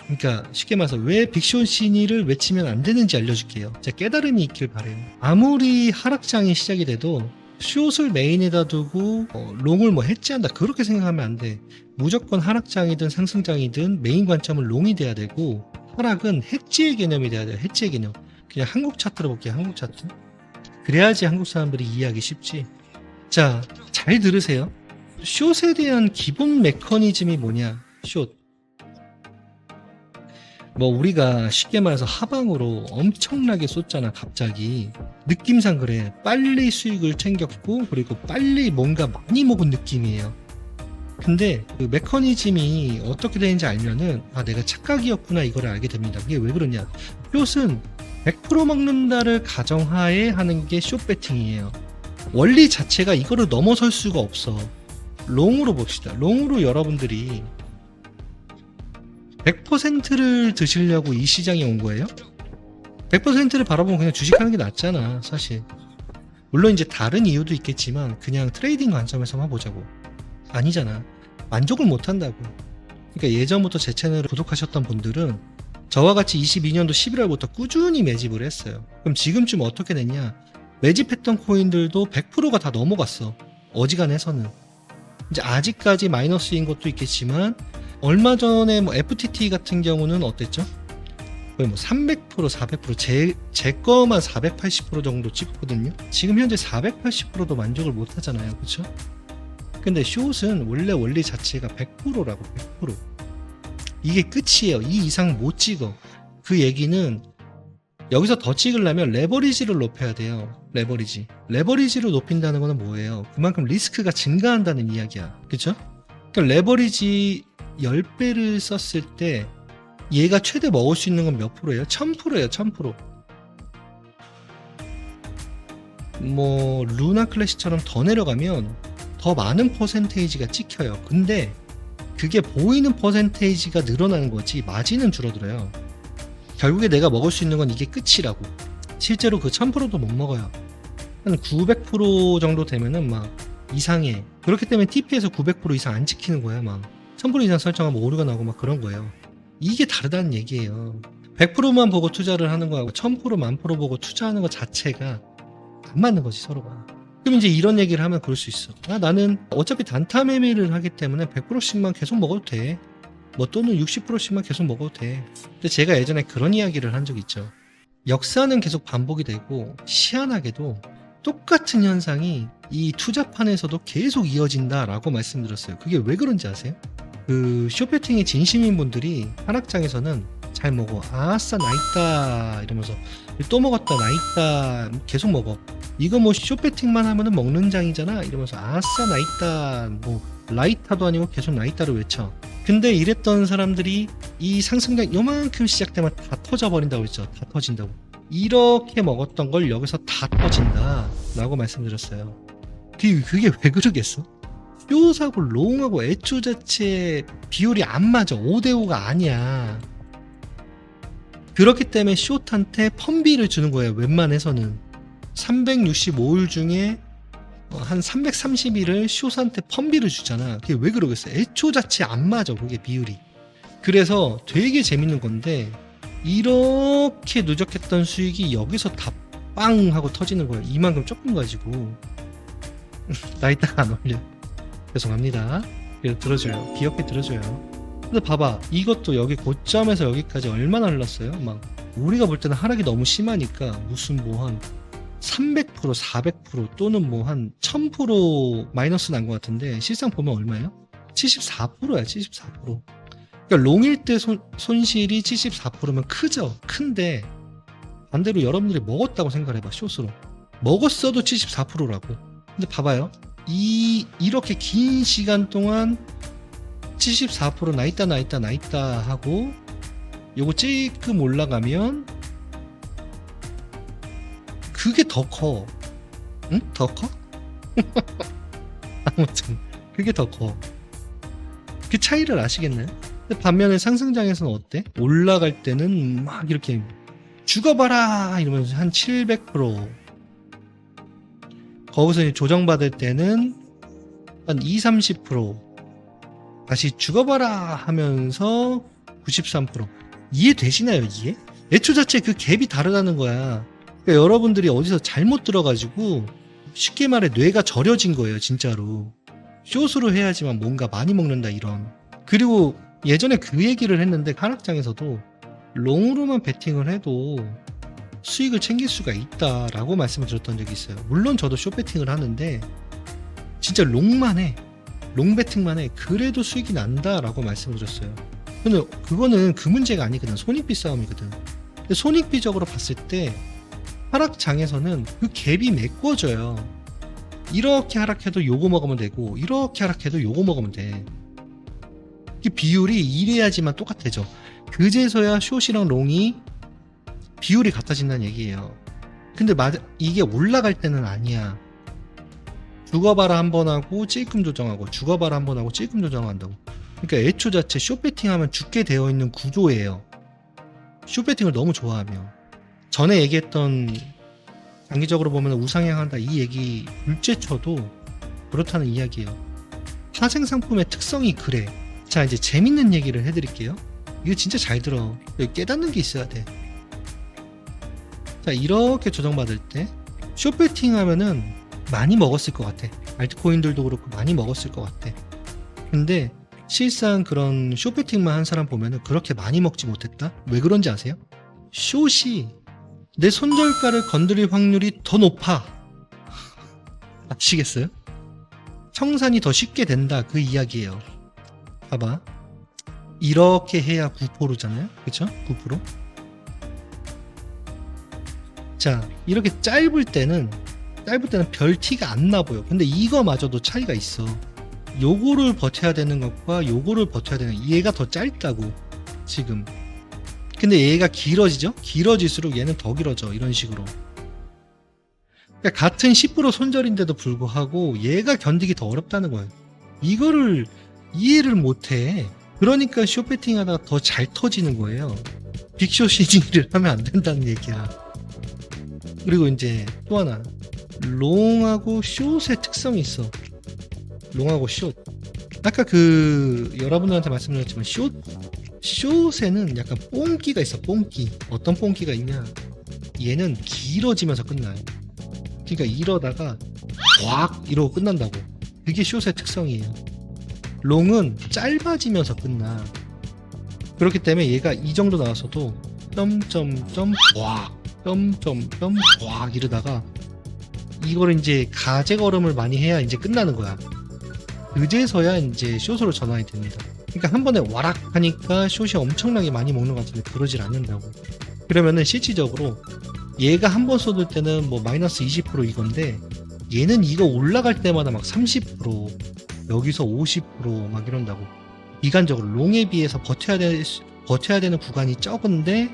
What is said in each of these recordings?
그러니까 쉽게 말해서 왜 빅쇼 시니를 외치면 안 되는지 알려줄게요. 진짜 깨달음이 있길 바래요. 아무리 하락장이 시작이 돼도 숏을 메인에다 두고 롱을 뭐 해지한다 그렇게 생각하면 안 돼. 무조건 하락장이든 상승장이든 메인 관점은 롱이 돼야 되고, 하락은 해지의 개념이 돼야 돼요. 해지의 개념. 그냥 한국 차트로 볼게요. 한국 차트. 그래야지 한국 사람들이 이해하기 쉽지. 자, 잘 들으세요. 숏에 대한 기본 메커니즘이 뭐냐? 숏. 뭐 우리가 쉽게 말해서 하방으로 엄청나게 쏟잖아. 갑자기 느낌상 그래. 빨리 수익을 챙겼고 그리고 빨리 뭔가 많이 먹은 느낌이에요. 근데 그 메커니즘이 어떻게 되는지 알면은 내가 착각이었구나 이거를 알게 됩니다. 그게 왜 그러냐? 숏은 100% 먹는다를 가정하에 하는 게 숏 배팅이에요. 원리 자체가 이거를 넘어설 수가 없어. 롱으로 봅시다. 롱으로 여러분들이 100%를 드시려고 이 시장에 온 거예요? 100%를 바라보면 그냥 주식하는 게 낫잖아, 사실. 물론 이제 다른 이유도 있겠지만 그냥 트레이딩 관점에서만 보자고. 아니잖아. 만족을 못 한다고. 그러니까 예전부터 제 채널을 구독하셨던 분들은 저와 같이 22년도 11월부터 꾸준히 매집을 했어요. 그럼 지금쯤 어떻게 됐냐? 매집했던 코인들도 100%가 다 넘어갔어. 어지간해서는. 이제 아직까지 마이너스인 것도 있겠지만 얼마 전에 뭐 FTT 같은 경우는 어땠죠? 거의 뭐 300%, 400%, 제 거만 480% 정도 찍거든요. 지금 현재 480%도 만족을 못 하잖아요. 그쵸? 근데 숏은 원래 원리 자체가 100%라고, 100%. 이게 끝이에요. 이 이상 못 찍어. 그 얘기는 여기서 더 찍으려면 레버리지를 높여야 돼요. 레버리지를 높인다는 거는 뭐예요? 그만큼 리스크가 증가한다는 이야기야. 그쵸? 그러니까 레버리지 10배를 썼을 때 얘가 최대 먹을 수 있는 건 몇 프로예요? 1000%예요. 1000%. 뭐 루나 클래시처럼 더 내려가면 더 많은 퍼센테이지가 찍혀요. 근데 그게 보이는 퍼센테이지가 늘어나는 거지 마진은 줄어들어요. 결국에 내가 먹을 수 있는 건 이게 끝이라고. 실제로 그 1000%도 못 먹어요. 한 900% 정도 되면은 막 이상해. 그렇기 때문에 TP에서 900% 이상 안 지키는 거야. 막 1000% 이상 설정하면 오류가 나고 막 그런 거예요. 이게 다르다는 얘기예요. 100%만 보고 투자를 하는 거하고 1000% 1000% 보고 투자하는 것 자체가 안 맞는 거지, 서로가. 그럼 이제 이런 얘기를 하면 그럴 수 있어. 나는 어차피 단타 매매를 하기 때문에 100%씩만 계속 먹어도 돼. 뭐 또는 60%씩만 계속 먹어도 돼. 근데 제가 예전에 그런 이야기를 한 적 있죠. 역사는 계속 반복이 되고 희한하게도 똑같은 현상이 이 투자판에서도 계속 이어진다라고 말씀드렸어요. 그게 왜 그런지 아세요? 그 숏배팅의 진심인 분들이 하락장에서는 잘 먹어. 아싸 나 있다 이러면서 또 먹었다 나 있다 계속 먹어. 이거 뭐 숏배팅만 하면은 먹는 장이잖아 이러면서 아싸 나 있다 뭐 라이타도 아니고 계속 나 있다를 외쳐. 근데 이랬던 사람들이 이 상승장 요만큼 시작되면 다 터져버린다고 했죠. 다 터진다고. 이렇게 먹었던 걸 여기서 다 터진다 라고 말씀드렸어요. 그게 왜 그러겠어? 숏하고 롱하고 애초 자체 비율이 안 맞아. 5대5가 아니야. 그렇기 때문에 숏한테 펌비를 주는 거예요. 웬만해서는 365일 중에 한 330일을 숏한테 펌비를 주잖아. 그게 왜 그러겠어? 애초 자체 안 맞아. 그게 비율이. 그래서 되게 재밌는 건데 이렇게 누적했던 수익이 여기서 다 빵 하고 터지는 거예요. 이만큼 조금 가지고 나 이따가 안 올려. 죄송합니다. 그래도 들어줘요. 귀엽게 들어줘요. 근데 봐봐. 이것도 여기 고점에서 여기까지 얼마나 흘렀어요? 막 우리가 볼 때는 하락이 너무 심하니까 무슨 뭐 한 300%, 400% 또는 뭐 한 1000% 마이너스 난 것 같은데 실상 보면 얼마예요? 74%야. 74%. 그러니까 롱일 때 손실이 74%면 크죠. 큰데 반대로 여러분들이 먹었다고 생각을 해봐. 숏으로 먹었어도 74%라고. 근데 봐봐요. 이렇게 긴 시간 동안 74% 나있다 하고 요거 찔끔 올라가면 그게 더 커. 응? 더 커? 아무튼 그게 더 커. 그 차이를 아시겠나요? 근데 반면에 상승장에서는 어때? 올라갈 때는 막 이렇게 죽어봐라 이러면서 한 700%, 거기서 이제 조정받을 때는 한 20, 30% 다시 죽어봐라 하면서 93%. 이해되시나요, 이게? 애초 자체 그 갭이 다르다는 거야. 그러니까 여러분들이 어디서 잘못 들어가지고 쉽게 말해 뇌가 절여진 거예요, 진짜로. 숏으로 해야지만 뭔가 많이 먹는다, 이런. 그리고 예전에 그 얘기를 했는데, 하락장에서도 롱으로만 베팅을 해도 수익을 챙길 수가 있다라고 말씀을 드렸던 적이 있어요. 물론 저도 숏 베팅을 하는데, 진짜 롱만 해. 롱 베팅만 해. 그래도 수익이 난다라고 말씀을 드렸어요. 근데 그거는 그 문제가 아니거든. 손익비 싸움이거든. 근데 손익비적으로 봤을 때 하락장에서는 그 갭이 메꿔져요. 이렇게 하락해도 요거 먹으면 되고, 이렇게 하락해도 요거 먹으면 돼. 이 비율이 이래야지만 똑같아져. 그제서야 숏이랑 롱이 비율이 같아진다는 얘기예요. 근데 이게 올라갈 때는 아니야. 죽어봐라 한 번 하고 찔끔 조정하고, 죽어봐라 한 번 하고 찔끔 조정한다고. 그러니까 애초 자체 숏배팅 하면 죽게 되어 있는 구조예요. 숏배팅을 너무 좋아하면. 전에 얘기했던 장기적으로 보면 우상향한다 이 얘기 둘째쳐도 그렇다는 이야기예요. 파생 상품의 특성이 그래. 자, 이제 재밌는 얘기를 해드릴게요. 이거 진짜 잘 들어. 여기 깨닫는 게 있어야 돼. 자, 이렇게 조정받을 때 숏배팅 하면은 많이 먹었을 것 같아. 알트코인들도 그렇고 많이 먹었을 것 같아. 근데 실상 그런 숏배팅만 한 사람 보면은 그렇게 많이 먹지 못했다? 왜 그런지 아세요? 숏이 내 손절가를 건드릴 확률이 더 높아. 아시겠어요? 청산이 더 쉽게 된다, 그 이야기예요. 봐봐. 이렇게 해야 9%잖아요? 그쵸? 9%? 자, 이렇게 짧을 때는 별 티가 안 나보여. 근데 이거마저도 차이가 있어. 요거를 버텨야 되는 것과 요거를 버텨야 되는, 얘가 더 짧다고 지금. 근데 얘가 길어지죠? 길어질수록 얘는 더 길어져. 이런 식으로. 그러니까 같은 10% 손절인데도 불구하고 얘가 견디기 더 어렵다는 거예요. 이거를 이해를 못해. 그러니까 숏배팅 하다가 더 잘 터지는 거예요. 빅숏이지를 하면 안 된다는 얘기야. 그리고 이제 또 하나, 롱하고 숏의 특성이 있어. 롱하고 숏. 아까 여러분들한테 말씀드렸지만 숏에는 약간 뽕기가 있어. 뽕기. 어떤 뽕기가 있냐, 얘는 길어지면서 끝나요. 그러니까 이러다가 확 이러고 끝난다고. 그게 숏의 특성이에요. 롱은 짧아지면서 끝나. 그렇기 때문에 얘가 이 정도 나왔어도 점점점 확 점점점 확 이러다가 이거를 이제 가제 걸음을 많이 해야 이제 끝나는 거야. 그제서야 이제 숏으로 전환이 됩니다. 그러니까 한 번에 와락 하니까 숏이 엄청나게 많이 먹는 것 같은데 그러질 않는다고. 그러면은 실질적으로 얘가 한 번 쏟을 때는 뭐 마이너스 20% 이건데, 얘는 이거 올라갈 때마다 막 30%, 여기서 50% 이런다고. 기간적으로 롱에 비해서 버텨야 되는 구간이 적은데,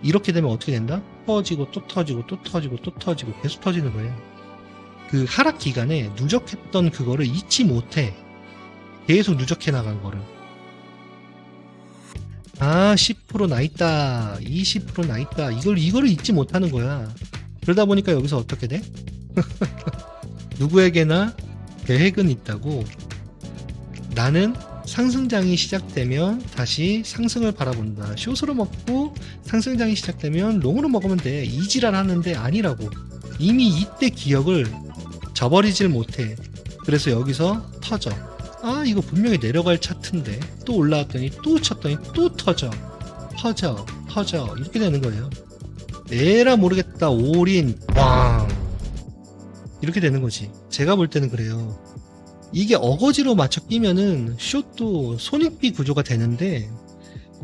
이렇게 되면 어떻게 된다? 터지고 또 터지고 또 터지고 또 터지고 계속 터지는 거예요. 그 하락 기간에 누적했던 그거를 잊지 못해. 계속 누적해 나간 거를. 10% 나있다, 20% 나있다, 이거를 잊지 못하는 거야. 그러다 보니까 여기서 어떻게 돼? 누구에게나 계획은 있다고. 나는 상승장이 시작되면 다시 상승을 바라본다. 숏으로 먹고 상승장이 시작되면 롱으로 먹으면 돼. 이지랄 하는데 아니라고. 이미 이때 기억을 저버리질 못해. 그래서 여기서 터져. 이거 분명히 내려갈 차트인데, 또 올라왔더니 또 쳤더니 또 터져 이렇게 되는 거예요. 에라 모르겠다, 올인 왕 이렇게 되는 거지. 제가 볼 때는 그래요. 이게 어거지로 맞춰 끼면은 숏도 손익비 구조가 되는데,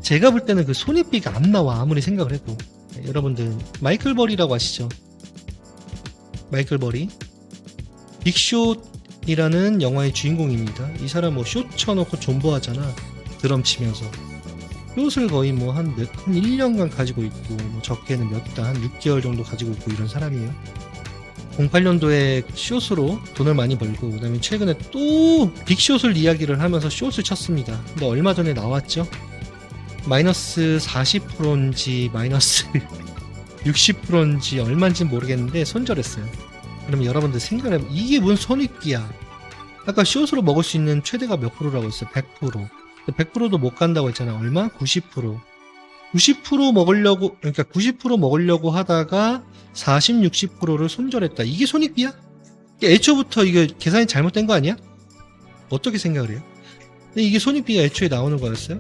제가 볼 때는 그 손익비가 안 나와, 아무리 생각을 해도. 여러분들 마이클 버리라고 아시죠? 마이클 버리, 빅숏이라는 영화의 주인공입니다. 이 사람 뭐 숏 쳐놓고 존버하잖아, 드럼 치면서. 숏을 거의 뭐 한 1년간 가지고 있고, 뭐 적게는 몇 달, 한 6개월 정도 가지고 있고 이런 사람이에요. 08년도에 숏으로 돈을 많이 벌고, 그 다음에 최근에 또 빅숏을 이야기를 하면서 숏을 쳤습니다. 근데 얼마 전에 나왔죠? 마이너스 40%인지 마이너스 60%인지 얼마인지 모르겠는데 손절했어요. 그러면 여러분들 생각해보면 이게 뭔 손익기야. 아까 숏으로 먹을 수 있는 최대가 몇 프로라고 했어요? 100%. 100%도 못 간다고 했잖아. 얼마? 90%. 90% 먹으려고, 그러니까 90% 먹으려고 하다가 40, 60%를 손절했다. 이게 손익비야? 애초부터 이게 계산이 잘못된 거 아니야? 어떻게 생각을 해요? 근데 이게 손익비가 애초에 나오는 거였어요?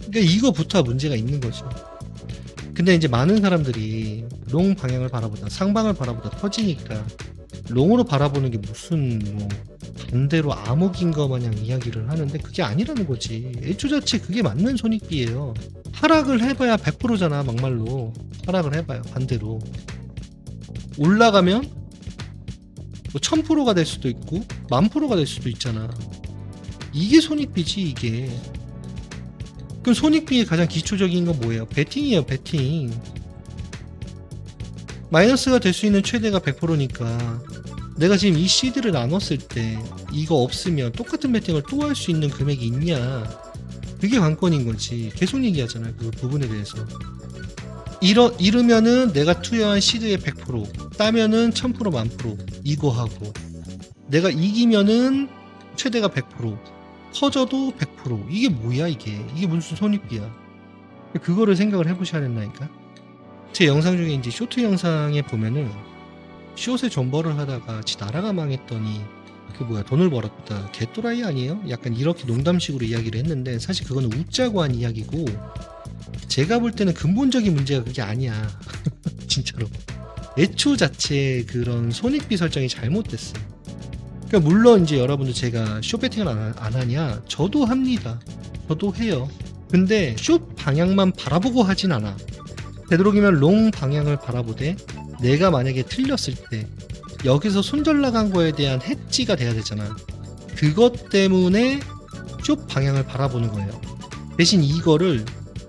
그러니까 이거부터 문제가 있는 거죠. 근데 이제 많은 사람들이 롱 방향을 바라보다 상방을 바라보다 터지니까 롱으로 바라보는 게 무슨 뭐 반대로 암흑인 거 마냥 이야기를 하는데 그게 아니라는 거지. 애초 자체 그게 맞는 손익비예요. 하락을 해봐야 100%잖아. 막말로 하락을 해봐요. 반대로 올라가면 뭐 1000%가 될 수도 있고 10,000%가 될 수도 있잖아. 이게 손익비지 이게. 그럼 손익비의 가장 기초적인 건 뭐예요? 베팅이에요. 베팅. 마이너스가 될 수 있는 최대가 100%니까 내가 지금 이 시드를 나눴을 때 이거 없으면 똑같은 베팅을 또 할 수 있는 금액이 있냐, 그게 관건인 거지. 계속 얘기하잖아요 그 부분에 대해서. 이르면은 내가 투여한 시드의 100%, 따면은 1000%, 10,000% 이거 하고, 내가 이기면은 최대가 100%, 터져도 100%. 이게 뭐야 이게 무슨 손익비야. 그거를 생각을 해보셔야 된다니까. 제 영상 중에 이제 쇼트 영상에 보면은 숏에 존버를 하다가 지 나라가 망했더니 그 뭐야 돈을 벌었다 개또라이 아니에요? 약간 이렇게 농담식으로 이야기를 했는데 사실 그거는 웃자고 한 이야기고, 제가 볼 때는 근본적인 문제가 그게 아니야. 진짜로 애초 자체의 그런 손익비 설정이 잘못됐어요. 그러니까 물론 이제 여러분들 제가 숏 배팅을 안 하냐? 저도 합니다. 저도 해요. 근데 숏 방향만 바라보고 하진 않아. 되도록이면 롱 방향을 바라보되 내가 만약에 틀렸을 때 여기서 손절 나간 거에 대한 해지가 돼야 되잖아. 그것 때문에 숏 방향을 바라보는 거예요. 대신 이거를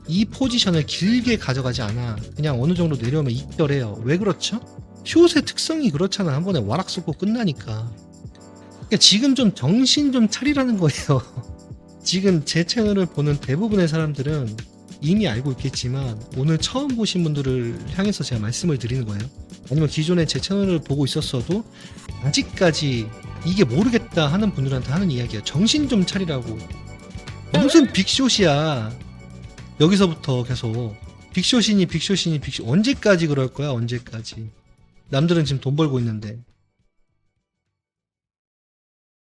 이 포지션을 길게 가져가지 않아. 그냥 어느 정도 내려오면 입결해요. 왜 그렇죠? 숏의 특성이 그렇잖아. 한 번에 와락 쏟고 끝나니까. 그러니까 지금 좀 정신 좀 차리라는 거예요. 지금 제 채널을 보는 대부분의 사람들은 이미 알고 있겠지만 오늘 처음 보신 분들을 향해서 제가 말씀을 드리는 거예요. 아니면 기존에 제 채널을 보고 있었어도 아직까지 이게 모르겠다 하는 분들한테 하는 이야기야. 정신 좀 차리라고. 무슨 빅숏이야. 여기서부터 계속 빅숏이니 언제까지 그럴 거야? 언제까지. 남들은 지금 돈 벌고 있는데.